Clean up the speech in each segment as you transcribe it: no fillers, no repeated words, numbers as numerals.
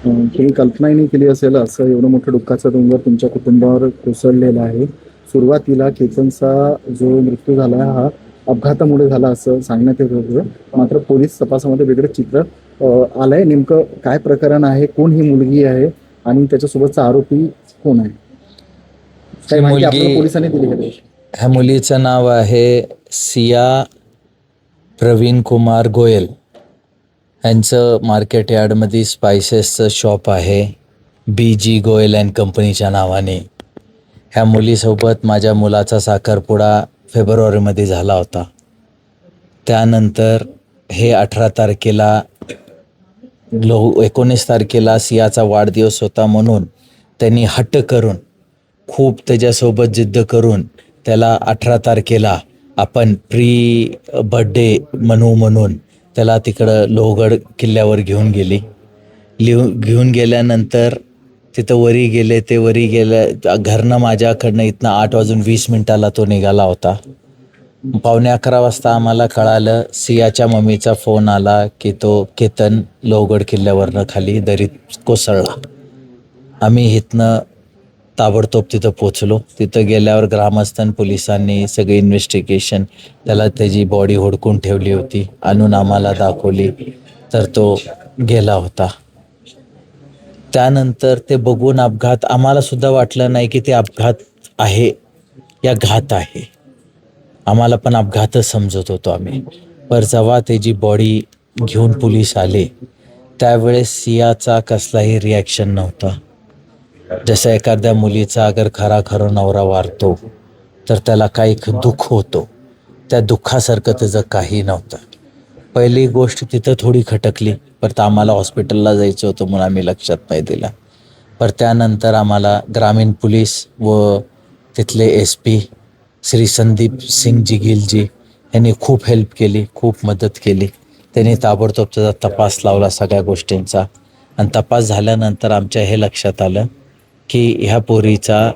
तुम्ही कल्पनाही नाही केली असेल असं एवढं मोठं दुःखाचा डोंगर तुमच्या कुटुंबावर कोसळलेला आहे. सुरुवातीला केतनचा जो मृत्यू झाला हा अपघातामुळे झाला असं सांगण्यात येत होतं. मात्र पोलीस तपासामध्ये वेगळं चित्र आलंय. नेमकं काय प्रकरण आहे, कोण ही मुलगी आहे आणि त्याच्यासोबतचा आरोपी कोण आहे, काही माहिती आपल्याला पोलिसांनी दिली आहे? ह्या मुलीचं नाव आहे सिया प्रवीण कुमार गोयल. यांचं मार्केट यार्डमध्ये स्पायसेसचं शॉप आहे, BG गोयल अँड कंपनीच्या नावाने. ह्या मुलीसोबत माझ्या मुलाचा साखरपुडा फेब्रुवारीमध्ये झाला होता. त्यानंतर हे 18 तारखेला 19 तारखेला सियाचा वाढदिवस होता म्हणून त्यांनी हट्ट करून खूप त्याच्यासोबत जिद्द करून त्याला 18 तारखेला आपण प्री बर्थडे म्हणून त्याला तिकडं लोहगड किल्ल्यावर घेऊन घेऊन गेल्यानंतर तिथं वरी गेले. ते वरी गेल्या घरनं माझ्याकडनं इथनं 8:20 तो निघाला होता. 11:15 वाजता आम्हाला कळालं, सियाच्या मम्मीचा फोन आला की तो केतन लोहगड किल्ल्यावरनं खाली दरीत कोसळला. आम्ही इथनं ताबडतोब तिथं पोचलो. तिथं गेल्यावर ग्रामस्थान पोलिसांनी सगळी इन्व्हेस्टिगेशन, त्याला त्याची बॉडी होडकून ठेवली होती, आणून आम्हाला दाखवली, तर तो गेला होता. त्यानंतर ते बघून अपघात, आम्हाला सुद्धा वाटलं नाही की ते अपघात आहे या घात आहे. आम्हाला पण अपघातच समजत होतो आम्ही. पर जेव्हा त्याची बॉडी घेऊन पोलीस आले त्यावेळेस सियाचा कसलाही रिॲक्शन नव्हता. जसं एखाद्या मुलीचा अगर खरा नवरा वारतो तर त्याला काही दुःख होतो, त्या दुःखासारखं त्याचं काही नव्हतं. पहिली गोष्ट तिथं थोडी खटकली, परत आम्हाला हॉस्पिटलला जायचं होतं म्हणून आम्ही लक्षात नाही दिलं. पर त्यानंतर आम्हाला ग्रामीण पोलीस व तिथले SP श्री संदीप सिंगजी गिलजी यांनी खूप हेल्प केली, खूप मदत केली. त्यांनी ताबडतोब त्याचा तपास लावला सगळ्या गोष्टींचा. आणि तपास झाल्यानंतर आमच्या हे लक्षात आलं की ह्या पोरीचा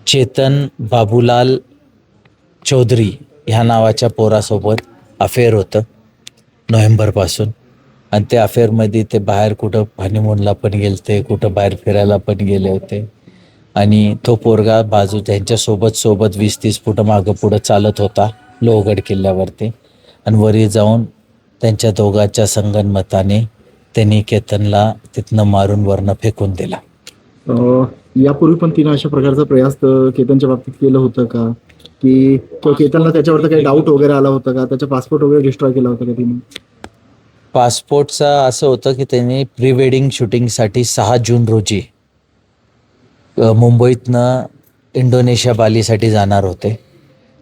चेतन बाबूलाल चौधरी ह्या नावाच्या पोरासोबत अफेअर होतं नोव्हेंबरपासून. आणि त्या अफेअरमध्ये ते बाहेर कुठं हनीमूनला पण गेलते, कुठं बाहेर फिरायला पण गेले होते. आणि तो पोरगा त्यांच्यासोबत 20-30 फुटं मागं पुढं चालत होता लोहगड किल्ल्यावरती. आणि वरी जाऊन त्यांच्या दोघांच्या संगनमताने त्यांनी केतनला तिथनं मारून वरनं फेकून दिला. यापूर्वी पण तिने अशा प्रकारचा प्रयास केतनच्या बाबतीत केलं होतं का, की केतनला त्याच्यावर काही डाऊट वगैरे आला होता का, त्याचा पासपोर्ट वगैरे डिस्ट्रॉय केला होता का तिने? पासपोर्टचा असं होतं की त्यांनी प्री वेडिंग शूटिंगसाठी 6 जून रोजी मुंबईतनं इंडोनेशिया बालीसाठी जाणार होते.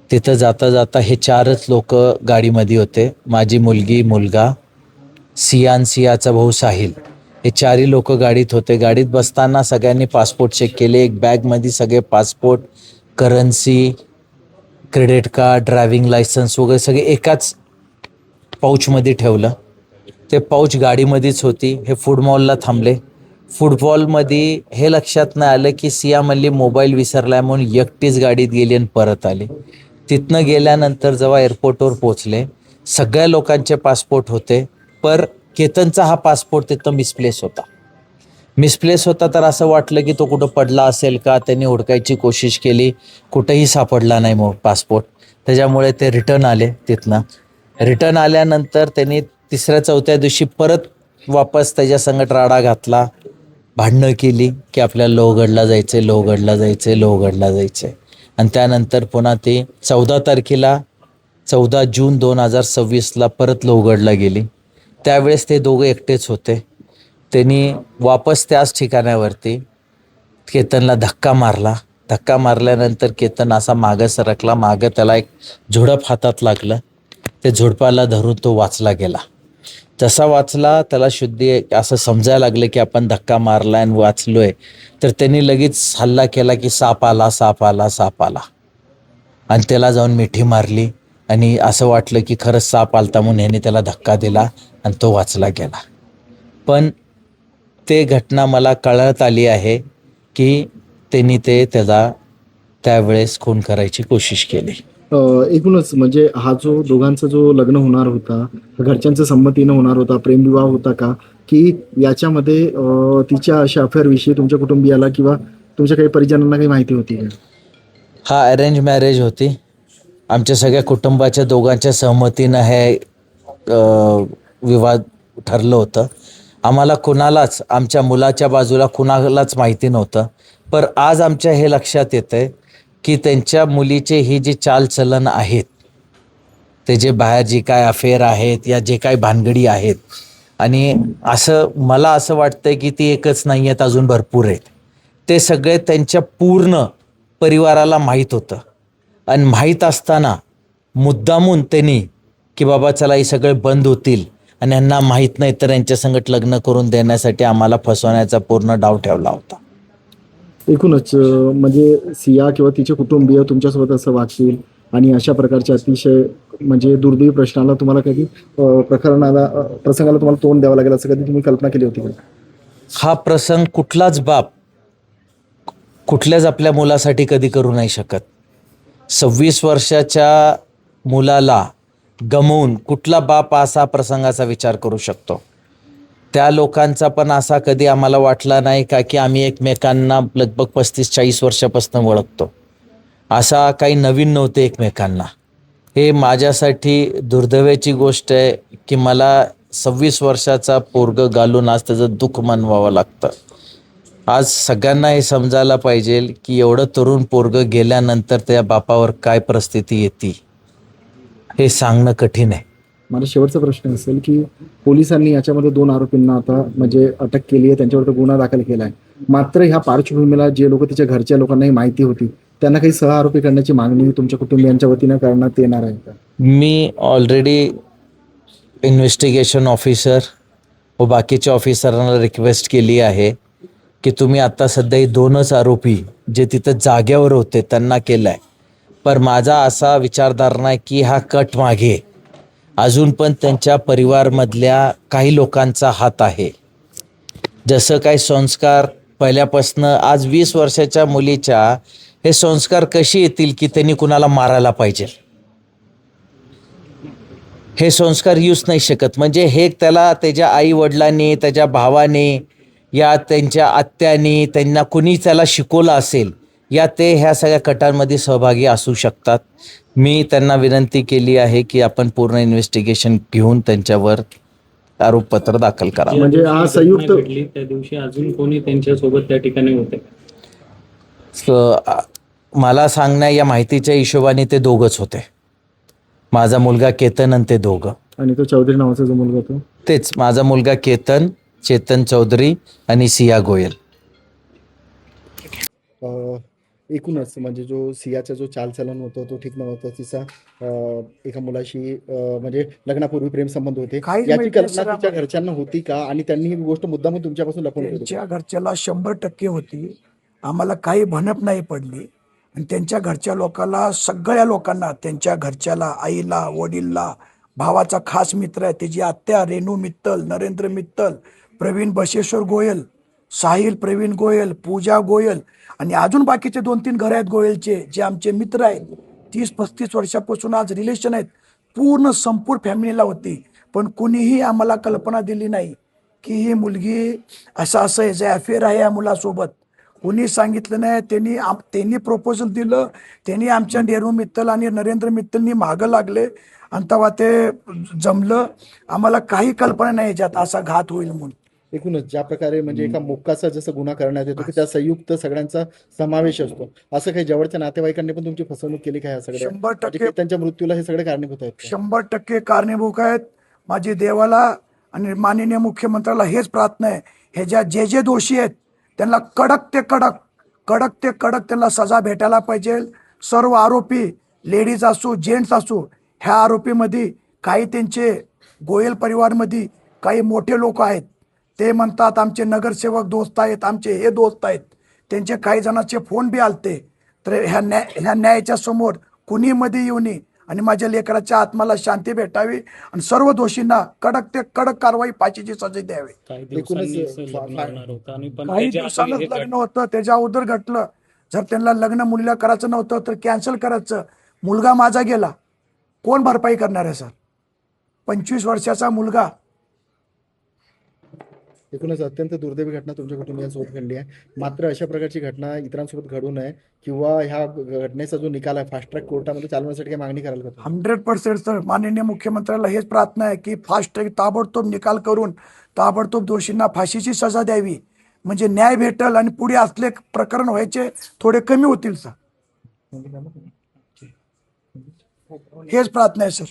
तिथं जाता जाता हे 4च लोक गाडीमध्ये होते. माझी मुलगी, मुलगा, सियाचा भाऊ साहिल, हे 4ही लोक गाडीत होते. गाडीत बसताना सगळ्यांनी पासपोर्ट चेक केले. एक बॅगमध्ये सगळे passport, currency, credit card, driving licence वगैरे सगळे एकाच पाऊचमध्ये ठेवलं. ते पाऊच गाडीमध्येच होती. हे फूड मॉलला थांबले. फुटबॉलमध्ये हे लक्षात नाही आलं की सिया म्हणली मोबाईल विसरलाय म्हणून एकटीच गाडीत गेली आणि परत आली. तिथनं गेल्यानंतर जेव्हा एअरपोर्टवर पोचले, सगळ्या लोकांचे पासपोर्ट होते, पर केतनचा हा पासपोर्ट तिथं मिसप्लेस होता. तर असं वाटलं की तो कुठं पडला असेल का. त्यांनी हुडकायची कोशिश केली, कुठंही सापडला नाही मग पासपोर्ट. त्याच्यामुळे ते रिटर्न आले. रिटर्न आल्यानंतर त्यांनी 3-4 दिवशी परत वापस त्याच्या संगत राडा घातला, भांडणं केली की आपल्याला लोहगडला जायचं. आणि त्यानंतर पुन्हा ते 14 जून 2026ला परत लोहगडला गेली. त्यावेळेस ते दोघं एकटेच होते. त्यांनी वापस त्याच ठिकाणावरती केतनला धक्का मारल्यानंतर केतन असा मागं सरकला. मागं त्याला एक झुडप हातात लागलं. ते झुडपाला धरून तो वाचला गेला. जसा वाचला त्याला शुद्धी असं समजायला लागलं की आपण धक्का मारला आणि वाचलोय. तर त्यांनी लगेच हल्ला केला की साप आला. आणि त्याला जाऊन मिठी मारली आणि असं वाटलं की खरंच साप आलता म्हणून ह्याने त्याला धक्का दिला आणि तो वाचला गेला. पण ते घटना मला कळत आली आहे की त्यांनी त्याला त्यावेळेस खून करायची कोशिश केली. एकूणच म्हणजे हा जो दोघांचा जो लग्न होणार होता, घरच्यांच्या संमतीनं होणार होता, प्रेमविवाह होता का? की याच्यामध्ये तिच्या अशा अफेअरविषयी तुमच्या कुटुंबियाला किंवा तुमच्या काही परिजनांना काही माहिती होती का? हा अरेंज मॅरेज होती. आमच्या सगळ्या कुटुंबाच्या दोघांच्या सहमतीनं हे विवाद ठरलं होतं. आम्हाला कुणालाच आमच्या मुलाच्या बाजूला कुणालाच माहिती नव्हतं. पण आज आमच्या हे लक्षात येतंय की त्यांच्या मुलीचे ही जी चालचलन आहेत, ते जे बाहेर जी काय अफेअर आहेत या जे काही भानगडी आहेत, आणि मला असं वाटतंय की ती एकच नाही आहेत, अजून भरपूर आहेत. ते सगळे त्यांच्या पूर्ण परिवाराला माहीत होतं. आणि माहीत असताना मुद्दामून त्यांनी की बाबा चला हे सगळे बंद होतील आणि यांना माहीत नाही तर यांच्या संगत लग्न करून देण्यासाठी आम्हाला फसवण्याचा पूर्ण डाव ठेवला होता. एकूणच म्हणजे सिया किंवा तिचे कुटुंबीय तुमच्यासोबत असं वागतील आणि अशा प्रकारच्या अतिशय म्हणजे दुर्दैवी प्रश्नाला तुम्हाला कधी प्रसंगाला तुम्हाला तोंड द्यावं लागेल असं कधी तुम्ही कल्पना केली होती का? हा प्रसंग कुठलाच बाप कुठल्याच आपल्या मुलासाठी कधी करू नाही शकत. 26 वर्षाच्या मुलाला गमवून कुठला बाप असा प्रसंगाचा विचार करू शकतो? त्या लोकांचा पण असा कधी आम्हाला वाटला नाही का की आम्ही एकमेकांना लगभग 35-40 वर्षापासून ओळखतो. असा काही नवीन नव्हते एकमेकांना. हे माझ्यासाठी दुर्दैवाची गोष्ट आहे की मला 26 वर्षाचा पोरग घालून आज त्याचं दुःख मानवावं लागतं. आज सगळ्यांना हे समजायला पाहिजे की एवढं तरुण पोरगं गेल्यानंतर त्या बापावर काय परिस्थिती येते हे सांगणं कठीण आहे. माझा शेवटचा प्रश्न असेल की पोलिसांनी याच्यामध्ये 2 आरोपींना आता म्हणजे अटक केली आहे, त्यांच्यावर गुन्हा दाखल केला आहे. मात्र ह्या पार्श्वभूमीला जे लोक तिच्या घरच्या लोकांनाही माहिती होती त्यांना काही सह आरोपी करण्याची मागणी तुमच्या कुटुंबियांच्या वतीनं करण्यात येणार आहे का? मी ऑलरेडी इन्व्हेस्टिगेशन ऑफिसर व बाकीच्या ऑफिसरांना रिक्वेस्ट केली आहे की तुम्ही आता सध्या 2च आरोपी जे तिथं जाग्यावर होते त्यांना केलं आहे. पण माझा असा विचारधारणा आहे की हा कट मागे अजून पण त्यांच्या परिवारमधल्या काही लोकांचा हात आहे. जसं काही संस्कार पहिल्यापासनं आज 20 वर्षाच्या मुलीच्या हे संस्कार कसे येतील की त्यांनी कुणाला मारायला पाहिजे, हे संस्कार येऊच नाही शकत. म्हणजे हे त्याला त्याच्या आई वडिलांनी, त्याच्या भावाने या त्यांच्या आत्याने त्यांना कुणी त्याला शिकवलं असेल या ते ह्या सगळ्या कटांमध्ये सहभागी असू शकतात. मी त्यांना विनंती केली आहे की आपण पूर्ण इन्व्हेस्टिगेशन घेऊन त्यांच्यावर आरोपपत्र दाखल करा. म्हणजे हा संयुक्त भेटली त्या दिवशी अजून कोणी त्यांच्यासोबत त्या ठिकाणी होते? मला सांगण्या या माहितीच्या हिशोबाने ते दोघंच होते, माझा मुलगा केतन आणि ते दोघं. आणि तो चौधरी नावाचा जो मुलगा होता तेच माझा मुलगा केतन, चेतन चौधरी आणि सिया गोयल. एकूणच म्हणजे जो सियाचा जो चालचलन होतं तो ठीक नव्हतं. तिचा एका मुलाशी म्हणजे लग्नापूर्वी प्रेम संबंध होते. काहीच याची माहिती नाही कल्पना सर तिच्या आम्हाला. घरच्यांना होती का आणि त्यांनी ही गोष्ट मुद्दामून तुमच्यापासून लपवून ठेवली? त्यांच्या घरच्याला 100% होती. आम्हाला काही भनक नाही पडली. आणि त्यांच्या घरच्या लोकांना, सगळ्या लोकांना, त्यांच्या घरच्याला, आईला, वडीलला, भावाचा खास मित्र आहे त्याची आत्या रेणू मित्तल, नरेंद्र मित्तल, प्रवीण बशेश्वर गोयल, साहिल प्रवीण गोयल, पूजा गोयल आणि अजून बाकीचे 2-3 घर आहेत गोयलचे जे आमचे मित्र आहेत. 30-35 वर्षापासून आज रिलेशन आहेत. पूर्ण संपूर्ण फॅमिलीला होती. पण कुणीही आम्हाला कल्पना दिली नाही की ही मुलगी असं असं याचं अफेअर आहे या मुलासोबत. कोणी सांगितलं नाही. त्यांनी प्रपोजल दिलं. त्यांनी आमच्या नेहरू मित्तल आणि नरेंद्र मित्तलनी मागं लागले आणि तेव्हा ते जमलं. आम्हाला काही कल्पना नाही याच्यात असा घात होईल म्हणून. एकूणच ज्या प्रकारे म्हणजे एका मोक्काचा जसं गुन्हा करण्यात येतो की त्या संयुक्त सगळ्यांचा समावेश असतो, असं काही जवळच्या नातेवाईकांनी पण तुमची फसवणूक केली का? ह्या सगळ्या 100% त्यांच्या मृत्यूला हे सगळे कारणीभूत आहेत का? 100% कारणीभूत आहेत. माझी देवाला आणि माननीय मुख्यमंत्र्याला हेच प्रार्थना आहे, हे जे दोषी आहेत त्यांना कडक ते कडक त्यांना सजा भेटायला पाहिजे. सर्व आरोपी लेडीज असो जेंट्स असो, ह्या आरोपीमध्ये काही त्यांचे गोयल परिवारमध्ये काही मोठे लोक आहेत. ते म्हणतात आमचे नगरसेवक दोस्त आहेत, आमचे हे दोस्त आहेत. त्यांचे काही जणांचे फोन बी आलते. तर ह्या न्यायाच्या समोर कुणी मध्ये येऊ नये आणि माझ्या लेकराच्या आत्माला शांती भेटावी आणि सर्व दोषींना कडक ते कडक कारवाई, फाशीची सजा द्यावी. काही दिवसांनी असं लग्न होणार होतं आणि पण काही त्याच्या आधी दिवसांनाच हे लग्न होतं, त्याच्या अगोदर घटलं. जर त्यांना लग्न मुलीला करायचं नव्हतं तर कॅन्सल करायचं. मुलगा माझा गेला, कोण भरपाई करणार आहे सर? 25 वर्षाचा मुलगा. एकूणच अत्यंत दुर्दैवी घटना तुमच्या कुटुंबियांसोबत घडली आहे. मात्र अशा प्रकारची घटना इतरांसोबत घडू नये किंवा ह्या घटनेचा जो निकाल आहे फास्ट ट्रॅक कोर्टामध्ये चालवण्यासाठी काय मागणी कराल का तुम्ही? 100% सर, माननीय मुख्यमंत्र्याला हेच प्रार्थना आहे की फास्ट ट्रॅक ताबडतोब निकाल करून ताबडतोब दोषींना फाशीची सजा द्यावी, म्हणजे न्याय भेटल आणि पुढे असले प्रकरण व्हायचे थोडे कमी होतील सर. हेच प्रार्थना आहे सर.